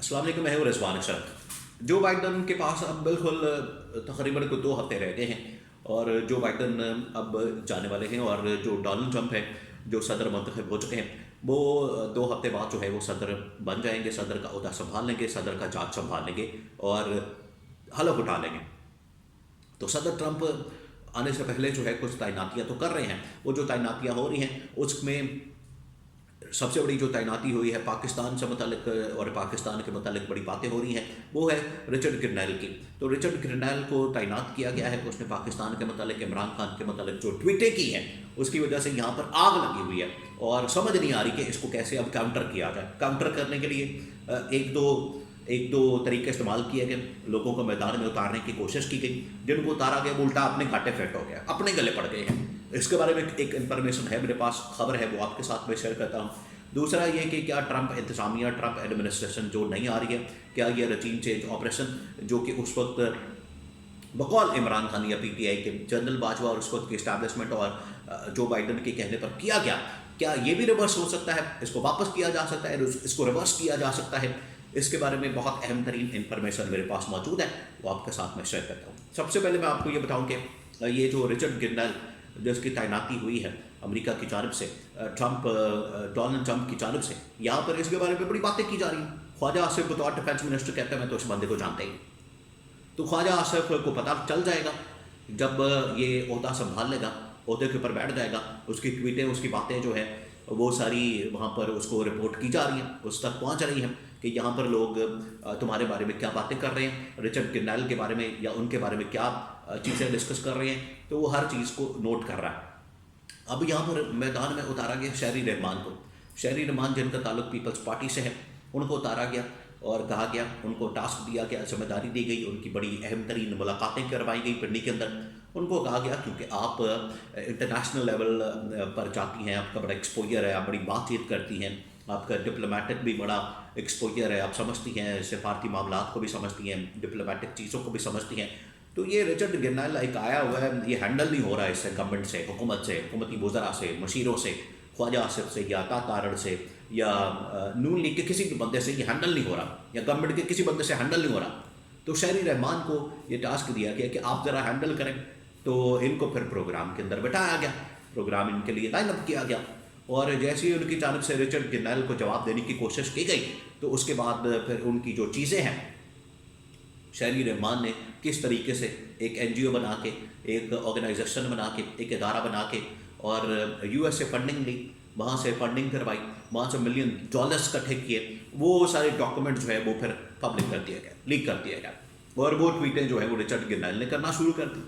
अस्सलाम वालेकुम, मैं हूं रिजवान अशरफ। जो बाइडन के पास अब बिल्कुल तकरीबन को 2 हफ्ते रह गए हैं और जो बाइडन अब जाने वाले हैं और जो डोनाल्ड ट्रंप है जो सदर मुंतखब हो चुके हैं वो 2 हफ्ते बाद जो है वो सदर बन जाएंगे, सदर का ओहदा संभाल लेंगे, सदर का जाज संभाल लेंगे और हलफ उठा लेंगे। तो सदर ट्रंप आने से पहले जो है कुछ तैनातियां तो कर रहे हैं। वो जो तैनातियां हो रही हैं उसमें सबसे बड़ी जो तैनाती हुई है पाकिस्तान से मुतल्लिक और पाकिस्तान के मुतल्लिक बड़ी बातें हो रही हैं वो है रिचर्ड ग्रैनल की। तो रिचर्ड ग्रैनल को तैनात किया गया है। उसने पाकिस्तान के मुतल्लिक, इमरान खान के मुतल्लिक जो ट्वीटें की हैं उसकी वजह से यहाँ पर आग लगी हुई है और समझ नहीं आ रही कि इसको कैसे अब काउंटर किया जाए। काउंटर करने के लिए एक दो तरीके इस्तेमाल किए गए, लोगों को मैदान में उतारने की कोशिश की गई। जिनको उतारा गया वो उल्टा अपने घाटे फेट हो गया, अपने गले पड़ गए हैं। इसके बारे में एक इन्फॉर्मेशन है मेरे पास, खबर है, वो आपके साथ मैं शेयर करता हूँ। दूसरा ये कि क्या ट्रंप इंतजामिया, ट्रंप एडमिनिस्ट्रेशन जो नहीं आ रही है, क्या ये रजीम चेंज ऑपरेशन जो कि उस वक्त बकौल इमरान खान या पीटीआई के जनरल बाजवा और उस वक्त की इस्टेब्लिशमेंट और जो बाइडन के कहने पर किया गया, क्या ये भी रिवर्स हो सकता है? इसको वापस किया जा सकता है, इसको रिवर्स किया जा सकता है? इसके बारे में बहुत अहम तरीन इन्फॉर्मेशन मेरे पास मौजूद है, वो आपके साथ मैं शेयर करता हूँ। सबसे पहले मैं आपको ये बताऊँ कि ये जो रिचर्ड ग्रैनल जिसकी तैनाती हुई है अमेरिका की जानब से, डोनाल्ड ट्रंप की जानब से, यहाँ पर इसके बारे में बड़ी बातें की जा रही हैं। ख्वाजा आसिफ बतौर डिफेंस मिनिस्टर कहते हैं मैं तो इस बंदे को जानता ही। तो ख्वाजा आसिफ को पता चल जाएगा जब ये ओहदा संभाल लेगा, ओहदे के ऊपर बैठ जाएगा, उसकी ट्वीटें, उसकी बातें जो है वो सारी वहाँ पर उसको रिपोर्ट की जा रही हैं, उस तक पहुँच रही हैं कि यहाँ पर लोग तुम्हारे बारे में क्या बातें कर रहे हैं, रिचर्ड ग्रैनल के बारे में या उनके बारे में क्या चीज़ें डिस्कस कर रहे हैं। तो वो हर चीज़ को नोट कर रहा है। अब यहाँ पर मैदान में उतारा गया शहरी रहमान को। शहरी रहमान जिनका ताल्लुक पीपल्स पार्टी से है, उनको उतारा गया और कहा गया, उनको टास्क दिया गया, जिम्मेदारी दी गई, उनकी बड़ी अहम तरीन मुलाकातें करवाई गई पिंडी के अंदर। उनको कहा गया क्योंकि आप इंटरनेशनल लेवल पर जाती हैं, आपका बड़ा एक्सपोजर है, आप बड़ी बातचीत करती हैं, आपका डिप्लोमेटिक भी बड़ा एक्सपोजर है, आप समझती हैं, सिफारती मामलात को भी समझती हैं, डिप्लोमेटिक चीज़ों को भी समझती हैं। तो ये रिचर्ड ग्रैनल एक आया हुआ है, ये हैंडल नहीं हो रहा है इससे, गवर्नमेंट से, हुकूमत से, हुकूमती वज़रा से, मशीरों से, ख्वाजा आसिफ से या तारड़ से या नून लीग के किसी भी बंदे से ये हैंडल नहीं हो रहा, या गवर्नमेंट के किसी बंदे से हैंडल नहीं हो रहा। तो शहरी रहमान को ये टास्क दिया गया कि आप ज़रा हैंडल करें। तो इनको फिर प्रोग्राम के अंदर बैठाया गया, प्रोग्राम इनके लिए लाइन अप किया गया और जैसे ही उनकी जानब से रिचर्ड ग्रैनल को जवाब देने की कोशिश की गई तो उसके बाद फिर उनकी जो चीज़ें हैं, शहरी रहमान ने किस तरीके से एक एनजीओ बना के, एक ऑर्गेनाइजेशन बना के, एक इदारा बना के और यूएस से फंडिंग ली, वहाँ से फंडिंग करवाई, वहाँ से $1 मिलियन इकट्ठे किए, वो सारे डॉक्यूमेंट जो है वो फिर पब्लिक कर दिया गया, लीक कर दिया गया और वो ट्वीटें जो है वो रिचर्ड ग्रैनल ने करना शुरू कर दी।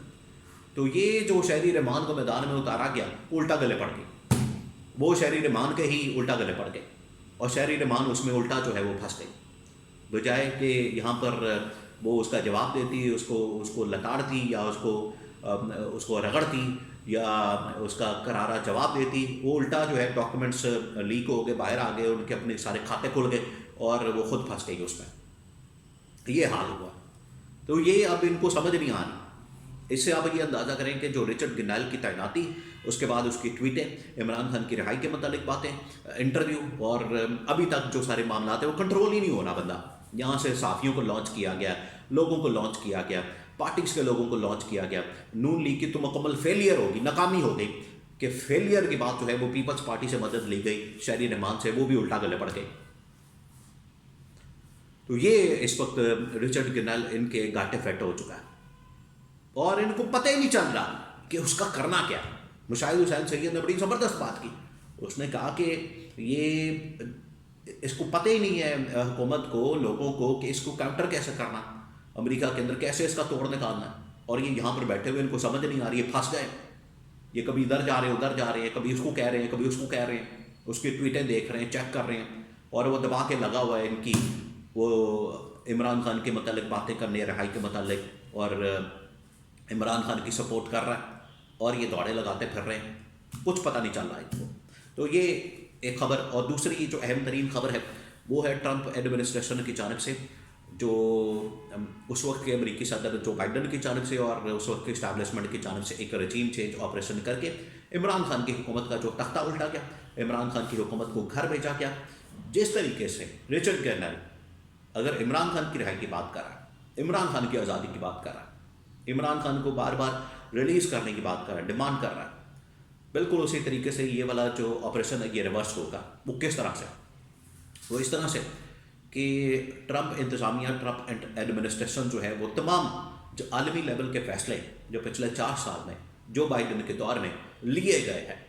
तो ये जो शहरी रहमान को मैदान में उतारा गया, उल्टा गले पड़ गए, वो शहरी रहमान के ही उल्टा गले पड़ गए और शहरी रहमान उसमें उल्टा जो है वो फंस गई। बजाय कि यहाँ पर वो उसका जवाब देती, उसको लताड़ती या उसको रगड़ती या उसका करारा जवाब देती, वो उल्टा जो है डॉक्यूमेंट्स लीक हो गए, बाहर आ गए, उनके अपने सारे खाते खुल गए और वो खुद फंस गई उसमें। ये हाल हुआ। तो ये अब इनको समझ नहीं आ रही। इससे आप ये अंदाज़ा करें कि जो रिचर्ड ग्रैनल की तैनाती, उसके बाद उसकी ट्वीटें, इमरान खान की रिहाई के मतलब बातें, इंटरव्यू और अभी तक जो सारे मामला हैं वो कंट्रोल ही नहीं हो रहा। बंदा यहाँ से साफ़ियों को लॉन्च किया गया, लोगों को लॉन्च किया गया, पार्टीज़ के लोगों को लॉन्च किया गया। नून लीग की तो मुकम्मल फेलियर होगी, नाकामी हो गई कि फेलियर की बात जो है वो पीपल्स पार्टी से मदद ली गई, शहरी रहमान से, वो भी उल्टा गले पड़ गए। तो ये इस वक्त रिचर्ड ग्रैनल इनके घाटे फेट हो चुका है और इनको पता ही नहीं चल रहा कि उसका करना क्या। मुशाहिद हुसैन सैयद ने बड़ी ज़बरदस्त बात की। उसने कहा कि ये इसको पता ही नहीं है हुकूमत को, लोगों को, कि इसको काउंटर कैसे करना, अमेरिका के अंदर कैसे इसका तोड़ निकालना है। और ये यहाँ पर बैठे हुए इनको समझ नहीं आ रही है, फंस गए। ये कभी इधर जा रहे हैं, उधर जा रहे हैं, कभी उसको कह रहे हैं, कभी उसको कह रहे हैं, उसकी ट्वीटें देख रहे हैं, चेक कर रहे हैं और वो दबा के लगा हुआ है इनकी वो इमरान खान के मतलब बातें करने, रिहाई के मतलब, और इमरान खान की सपोर्ट कर रहा है और ये दौड़े लगाते फिर रहे हैं, कुछ पता नहीं चल रहा है इनको। तो ये एक खबर। और दूसरी जो अहम तरीन खबर है वो है ट्रंप एडमिनिस्ट्रेशन की जानब से, जो उस वक्त के अमरीकी सदर जो बाइडन की जानब से और उस वक्त के इस्टेब्लिशमेंट की जानब से एक रजीम चेंज ऑपरेशन करके इमरान खान की हुकूमत का जो तख्ता उल्टा गया, इमरान खान की हुकूमत को घर भेजा गया। जिस तरीके से रिचर्ड ग्रैनल अगर इमरान खान की रिहाई की बात कर रहा है, इमरान खान की आज़ादी की बात कर रहा है, इमरान खान को बार बार रिलीज़ करने की बात कर रहा है, डिमांड कर रहा है, बिल्कुल उसी तरीके से ये वाला जो ऑपरेशन है ये रिवर्स होगा। वो किस तरह से? वो इस तरह से कि ट्रंप इंतज़ामिया, ट्रंप एडमिनिस्ट्रेशन जो है वो तमाम जो आलमी लेवल के फैसले जो पिछले 4 साल में जो बाइडन के दौर में लिए गए हैं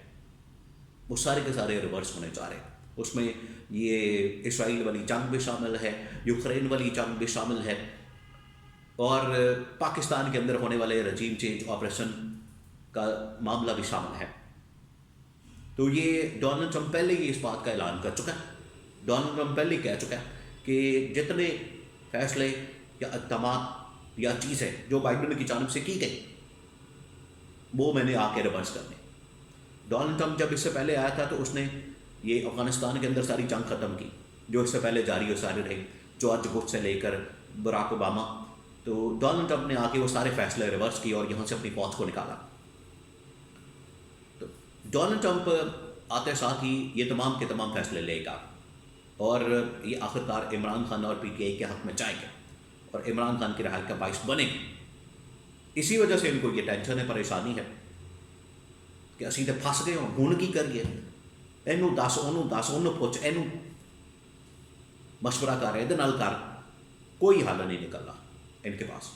वो सारे के सारे रिवर्स होने जा रहे हैं। उसमें ये इसराइल वाली जंग भी शामिल है, यूक्रेन वाली जंग भी शामिल है, और पाकिस्तान के अंदर होने वाले रजीम चेंज ऑपरेशन का मामला भी शामिल है। तो ये डोनाल्ड ट्रंप पहले ही इस बात का ऐलान कर चुका है। डोनाल्ड ट्रंप पहले ही कह चुका है कि जितने फैसले या इक़दाम या चीज़ें जो बाइडन की जानिब से की गई वो मैंने आके रिवर्स करने। डोनाल्ड ट्रंप जब इससे पहले आया था तो उसने ये अफ़गानिस्तान के अंदर सारी जंग ख़त्म की जो इससे पहले जारी और सारी रही, जॉर्ज बुश से लेकर बराक ओबामा। तो डोनाल्ड ट्रंप ने आके वो सारे फैसले रिवर्स किए और यहाँ से अपनी फौज को निकाला। तो डोनाल्ड ट्रंप आते साथ ही ये तमाम के तमाम फैसले लेगा और ये आखिरकार इमरान खान और पीटीआई के हक़ में जाएंगे और इमरान खान की रिहाई का बाइस बनेगी। इसी वजह से इनको ये टेंशन है, परेशानी है कि असीं तो फस गए हो, हुण की करिए, इनू दस ओनू दस, ओनू पुछ, इनू मशवरा कर, इहदे नाल कर, कोई हल नहीं निकलना इनके पास।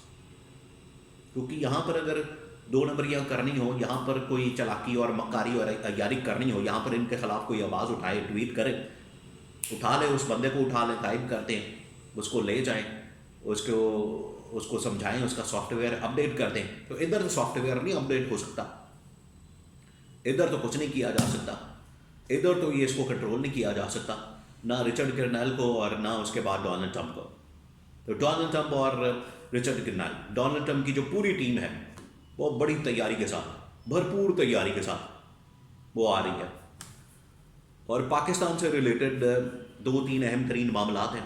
क्योंकि यहाँ पर अगर 2 नंबरियाँ करनी हो, यहाँ पर कोई चालाकी और मक्कारी और अय्यारी करनी हो, यहाँ पर इनके खिलाफ कोई आवाज़ उठाए, ट्वीट करे, उठा ले, उस बंदे को उठा ले, गायब कर दें, उसको ले जाएं, उसको समझाएं, उसका सॉफ्टवेयर अपडेट कर दें। तो इधर तो सॉफ्टवेयर नहीं अपडेट हो सकता, इधर तो कुछ नहीं किया जा सकता, इधर तो ये इसको कंट्रोल नहीं किया जा सकता, ना रिचर्ड कर्नेल को और ना उसके बाद डोनाल्ड ट्रंप को। तो डोनाल्ड ट्रंप और रिचर्ड कर्नेल, डोनाल्ड ट्रंप की जो पूरी टीम है वो बड़ी तैयारी के साथ, भरपूर तैयारी के साथ वो आ रही है। और पाकिस्तान से रिलेटेड 2-3 अहम तरीन मामला हैं।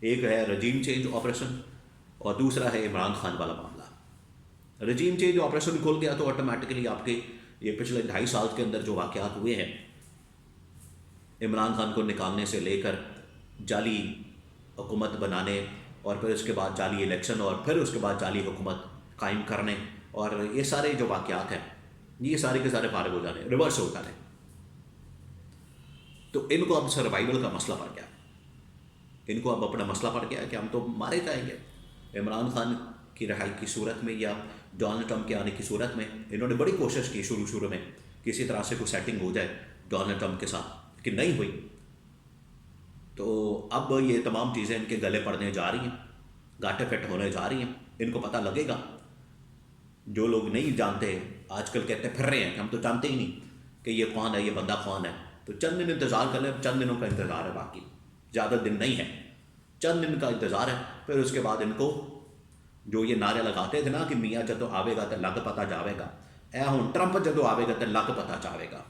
एक है रजीम चेंज ऑपरेशन और दूसरा है इमरान खान वाला मामला। रजीम चेंज ऑपरेशन खुल गया तो ऑटोमेटिकली आपके ये पिछले 2.5 साल के अंदर जो वाक़यात हुए हैं, इमरान खान को निकालने से लेकर जाली हुकूमत बनाने और फिर उसके बाद जाली इलेक्शन और फिर उसके बाद जाली हुकूमत कायम करने, और ये सारे जो वाक़यात हैं ये सारे के सारे फारिग हो जाने, रिवर्स हो जाने। तो इनको अब सर्वाइवल का मसला पड़ गया, इनको अब अपना मसला पड़ गया कि हम तो मारे जाएंगे। इमरान खान की रिहाई की सूरत में या डोनाल्ड ट्रंप के आने की सूरत में इन्होंने बड़ी कोशिश की शुरू में किसी तरह से कोई सेटिंग हो जाए डोनाल्ड ट्रंप के साथ, लेकिन नहीं हुई। तो अब ये तमाम चीज़ें इनके गले पड़ने जा रही हैं, गांठें फिट होने जा रही हैं। इनको पता लगेगा, जो लोग नहीं जानते आजकल कहते फिर रहे हैं कि हम तो जानते ही नहीं कि ये कौन है, ये बंदा कौन है। तो चंद दिन इंतज़ार कर ले, चंद दिनों का इंतज़ार है, बाकी ज़्यादा दिन नहीं है, चंद दिन का इंतज़ार है। फिर उसके बाद इनको जो ये नारे लगाते थे ना कि मियाँ जदों आवेगा तो लग पता जावेगा, ऐ हुण ट्रंप जदों आवेगा तो लग पता जावेगा।